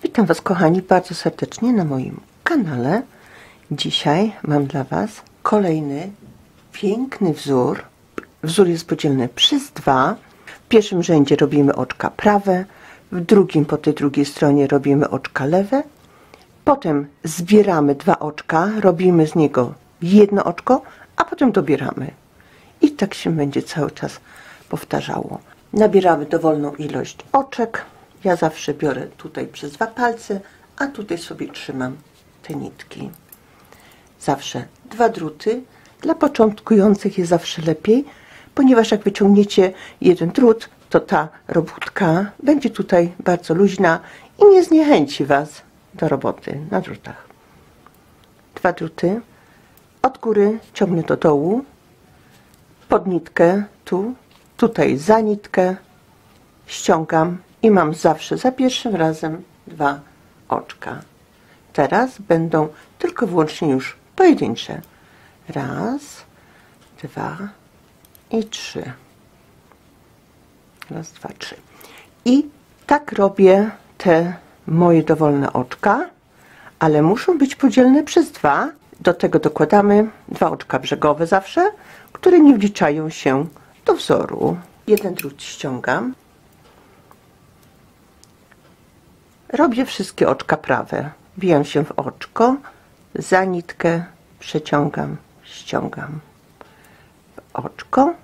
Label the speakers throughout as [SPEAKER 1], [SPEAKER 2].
[SPEAKER 1] Witam Was, kochani, bardzo serdecznie na moim kanale. Dzisiaj mam dla Was kolejny piękny wzór. Wzór jest podzielony przez dwa. W pierwszym rzędzie robimy oczka prawe, w drugim, po tej drugiej stronie, robimy oczka lewe. Potem zbieramy dwa oczka, robimy z niego jedno oczko, a potem dobieramy. I tak się będzie cały czas powtarzało. Nabieramy dowolną ilość oczek. Ja zawsze biorę tutaj przez dwa palce, a tutaj sobie trzymam te nitki. Zawsze dwa druty. Dla początkujących jest zawsze lepiej, ponieważ jak wyciągniecie jeden drut, to ta robótka będzie tutaj bardzo luźna i nie zniechęci Was do roboty na drutach. Dwa druty. Od góry ciągnę do dołu, pod nitkę tu, tutaj za nitkę, ściągam i mam zawsze za pierwszym razem dwa oczka. Teraz będą tylko wyłącznie już pojedyncze. Raz, dwa i trzy. Raz, dwa, trzy. I tak robię te moje dowolne oczka, ale muszą być podzielne przez dwa. Do tego dokładamy dwa oczka brzegowe zawsze, które nie wliczają się do wzoru. Jeden drut ściągam. Robię wszystkie oczka prawe. Wbijam się w oczko, za nitkę przeciągam, ściągam. W oczko,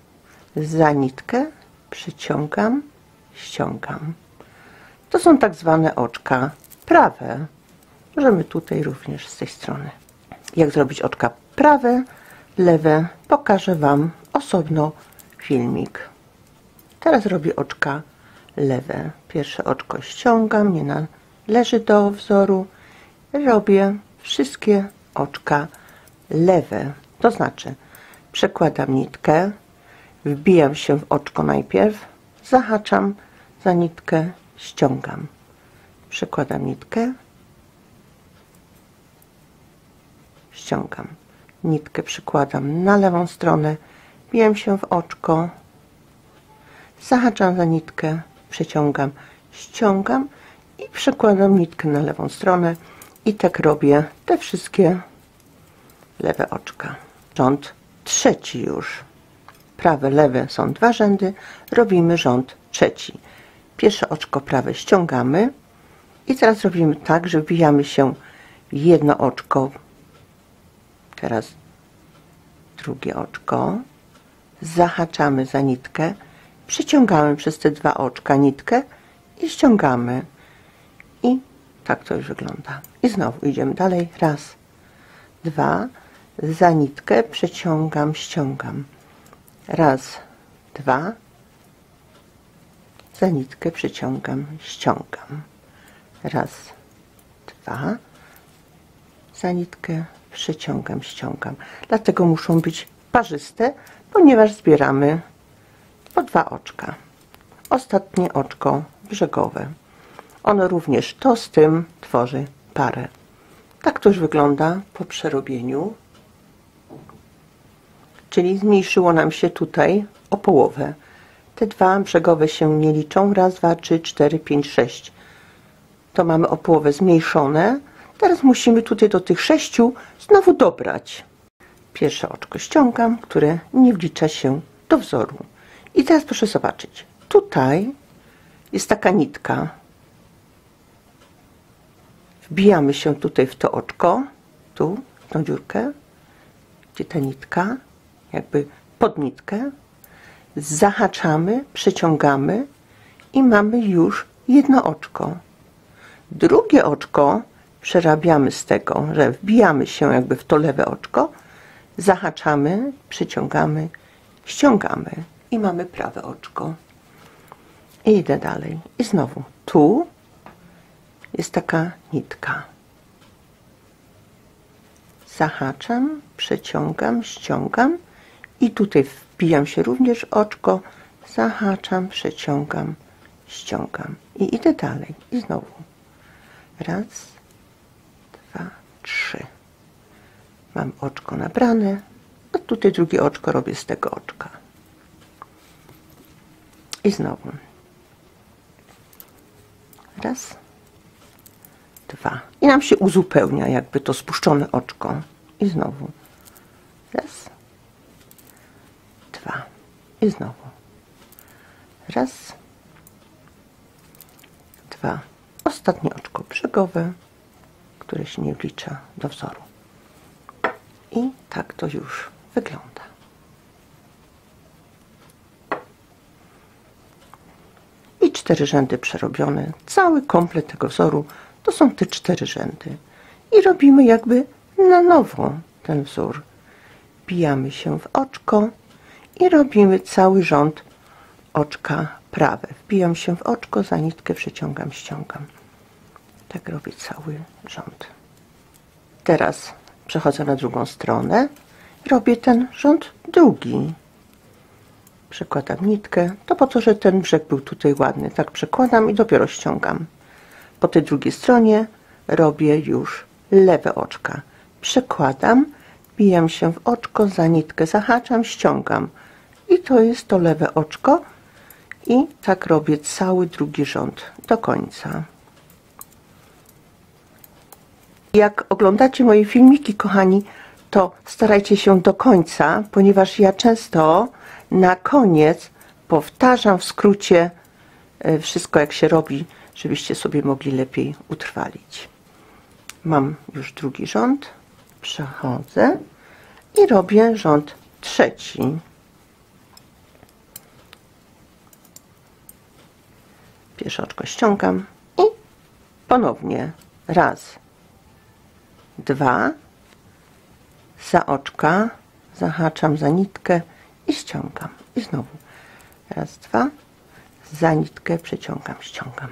[SPEAKER 1] za nitkę przeciągam, ściągam. To są tak zwane oczka prawe. Możemy tutaj również z tej strony. Jak zrobić oczka prawe, lewe, pokażę Wam osobno filmik. Teraz robię oczka lewe. Pierwsze oczko ściągam, nie należy do wzoru. Robię wszystkie oczka lewe. To znaczy przekładam nitkę, wbijam się w oczko najpierw, zahaczam za nitkę, ściągam. Przekładam nitkę, ściągam. Nitkę przykładam na lewą stronę, wbijam się w oczko, zahaczam za nitkę, przeciągam, ściągam i przekładam nitkę na lewą stronę i tak robię te wszystkie lewe oczka. Rząd trzeci już. Prawe, lewe są dwa rzędy, robimy rząd trzeci. Pierwsze oczko prawe ściągamy i teraz robimy tak, że wbijamy się w jedno oczko, teraz drugie oczko, zahaczamy za nitkę, przyciągamy przez te dwa oczka nitkę i ściągamy. I tak to już wygląda. I znowu idziemy dalej. Raz, dwa, za nitkę przeciągam, ściągam. Raz, dwa, za nitkę przeciągam, ściągam. Raz, dwa, za nitkę przeciągam, ściągam. Dlatego muszą być parzyste, ponieważ zbieramy po dwa oczka. Ostatnie oczko brzegowe. Ono również to z tym tworzy parę. Tak to już wygląda po przerobieniu. Czyli zmniejszyło nam się tutaj o połowę. Te dwa brzegowe się nie liczą. Raz, dwa, trzy, cztery, pięć, sześć. To mamy o połowę zmniejszone. Teraz musimy tutaj do tych sześciu znowu dobrać. Pierwsze oczko ściągam, które nie wlicza się do wzoru. I teraz proszę zobaczyć. Tutaj jest taka nitka. Wbijamy się tutaj w to oczko, tu, w tą dziurkę, gdzie ta nitka, jakby pod nitkę, zahaczamy, przeciągamy i mamy już jedno oczko. Drugie oczko przerabiamy z tego, że wbijamy się jakby w to lewe oczko, zahaczamy, przeciągamy, ściągamy i mamy prawe oczko. I idę dalej. I znowu tu jest taka nitka. Zahaczam, przeciągam, ściągam i tutaj wbijam się również w oczko, zahaczam, przeciągam, ściągam i idę dalej. I znowu. Raz, dwa, trzy. Mam oczko nabrane, a tutaj drugie oczko robię z tego oczka. I znowu. Raz, 2. I nam się uzupełnia jakby to spuszczone oczko. I znowu. Raz. 2. I znowu. Raz. 2. Ostatnie oczko brzegowe, które się nie wlicza do wzoru. I tak to już wygląda. I 4 rzędy przerobione. Cały komplet tego wzoru to są te 4 rzędy. I robimy jakby na nowo ten wzór. Wbijamy się w oczko i robimy cały rząd oczka prawe. Wbijam się w oczko, za nitkę przeciągam, ściągam. Tak robię cały rząd. Teraz przechodzę na drugą stronę. Robię ten rząd drugi. Przekładam nitkę. To po to, że ten brzeg był tutaj ładny. Tak przekładam i dopiero ściągam. Po tej drugiej stronie robię już lewe oczka. Przekładam, wbijam się w oczko, za nitkę zahaczam, ściągam. I to jest to lewe oczko. I tak robię cały drugi rząd do końca. Jak oglądacie moje filmiki, kochani, to starajcie się do końca, ponieważ ja często na koniec powtarzam w skrócie wszystko, jak się robi, żebyście sobie mogli lepiej utrwalić. Mam już drugi rząd, przechodzę i robię rząd trzeci. Pierwsze oczko ściągam i ponownie raz, 2, za oczka zahaczam za nitkę i ściągam. I znowu raz, 2, za nitkę przeciągam, ściągam.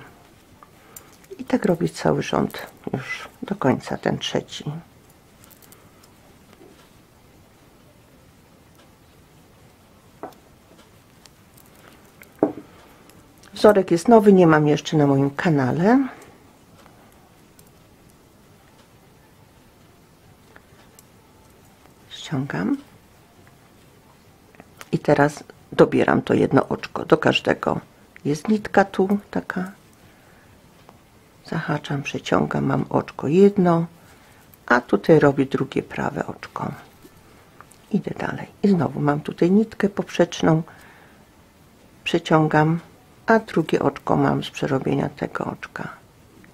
[SPEAKER 1] I tak robię cały rząd już do końca, ten trzeci. Wzorek jest nowy, nie mam jeszcze na moim kanale. Ściągam. I teraz dobieram to jedno oczko. Do każdego jest nitka tu taka. Zahaczam, przeciągam, mam oczko jedno, a tutaj robię drugie prawe oczko. Idę dalej. I znowu mam tutaj nitkę poprzeczną. Przeciągam, a drugie oczko mam z przerobienia tego oczka.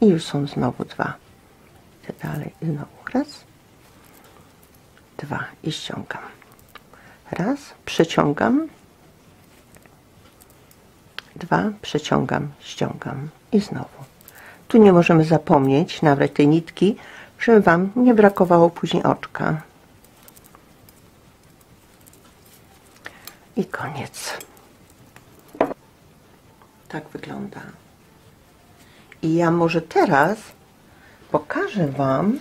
[SPEAKER 1] I już są znowu 2. Idę dalej i znowu raz, 2 i ściągam. Raz, przeciągam, 2, przeciągam, ściągam i znowu. Tu nie możemy zapomnieć nabrać tej nitki, żeby Wam nie brakowało później oczka. I koniec. Tak wygląda. I ja może teraz pokażę Wam.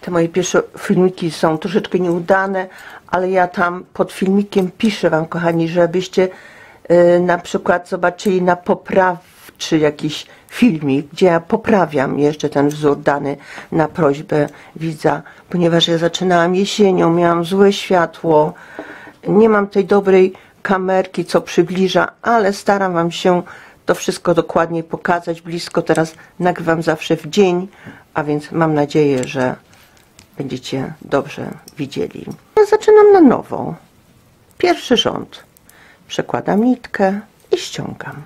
[SPEAKER 1] Te moje pierwsze filmiki są troszeczkę nieudane, ale ja tam pod filmikiem piszę Wam, kochani, żebyście na przykład zobaczyli na poprawczy jakiś filmik, gdzie ja poprawiam jeszcze ten wzór dany na prośbę widza, ponieważ ja zaczynałam jesienią, miałam złe światło, nie mam tej dobrej kamerki, co przybliża, ale staram Wam się to wszystko dokładnie pokazać blisko. Teraz nagrywam zawsze w dzień, a więc mam nadzieję, że będziecie dobrze widzieli. Ja zaczynam na nowo. Pierwszy rząd. Przekładam nitkę i ściągam.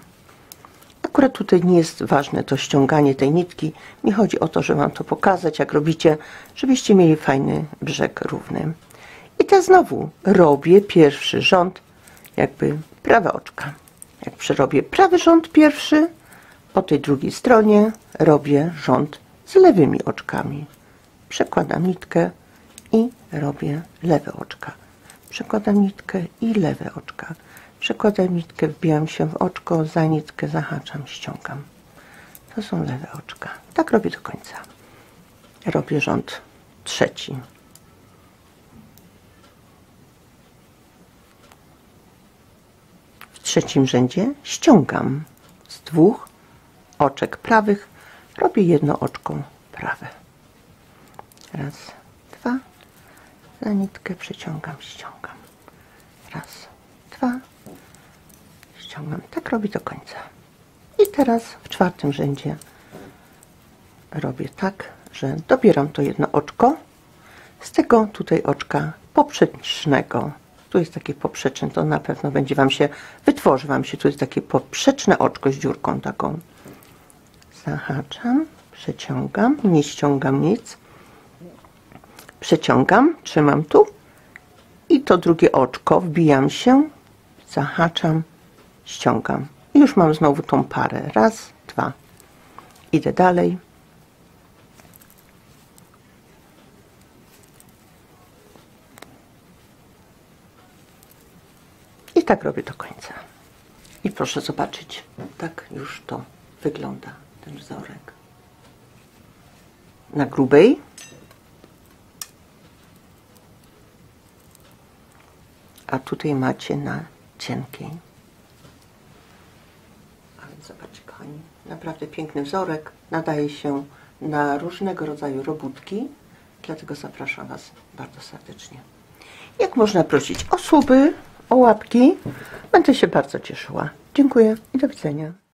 [SPEAKER 1] Akurat tutaj nie jest ważne to ściąganie tej nitki. Mi chodzi o to, żeby Wam to pokazać, jak robicie, żebyście mieli fajny brzeg równy. I teraz znowu robię pierwszy rząd, jakby prawe oczka. Jak przerobię prawy rząd pierwszy, po tej drugiej stronie robię rząd z lewymi oczkami. Przekładam nitkę i robię lewe oczka. Przekładam nitkę i lewe oczka. Przekładam nitkę, wbijam się w oczko, za nitkę zahaczam, ściągam. To są lewe oczka. Tak robię do końca. Robię rząd trzeci. W trzecim rzędzie ściągam z 2 oczek prawych, robię jedno oczko prawe. Raz, 2, za nitkę przeciągam, ściągam. Raz, 2, ściągam. Tak robię do końca. I teraz w czwartym rzędzie robię tak, że dobieram to jedno oczko z tego tutaj oczka poprzecznego. Tu jest takie poprzeczne, to na pewno będzie Wam się, wytworzy Wam się, tu jest takie poprzeczne oczko z dziurką taką. Zahaczam, przeciągam, nie ściągam nic. Przeciągam, trzymam tu i to drugie oczko, wbijam się, zahaczam, ściągam. I już mam znowu tą parę. Raz, dwa. Idę dalej. I tak robię do końca. I proszę zobaczyć, tak już to wygląda, ten wzorek. Na grubej. A tutaj macie na cienkiej. A więc zobaczcie, kochani, naprawdę piękny wzorek. Nadaje się na różnego rodzaju robótki. Dlatego zapraszam Was bardzo serdecznie. Jak można prosić o suby, o łapki, będę się bardzo cieszyła. Dziękuję i do widzenia.